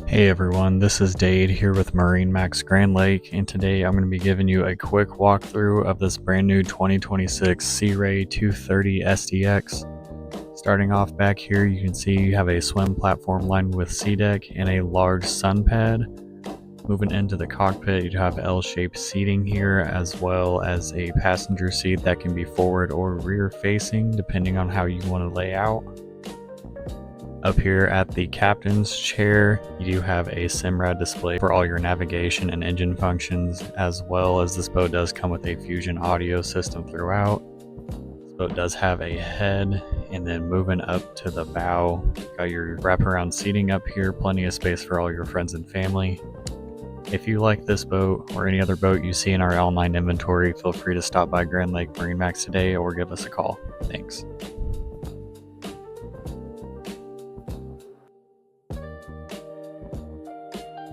Hey everyone, this is Dade here with MarineMax Grand Lake, and today I'm going to be giving you a quick walkthrough of this brand new 2026 Sea Ray 230 SDX. Starting off back here, you can see you have a swim platform lined with sea deck and a large sun pad. Moving into the cockpit, you have L-shaped seating here, as well as a passenger seat that can be forward or rear facing depending on how you want to lay out. Up here at the captain's chair, you do have a SIMRAD display for all your navigation and engine functions, as well as this boat does come with a Fusion audio system throughout. This boat does have a head, and then moving up to the bow, got your wraparound seating up here, plenty of space for all your friends and family. If you like this boat or any other boat you see in our online inventory, feel free to stop by Grand Lake MarineMax today or give us a call. Thanks.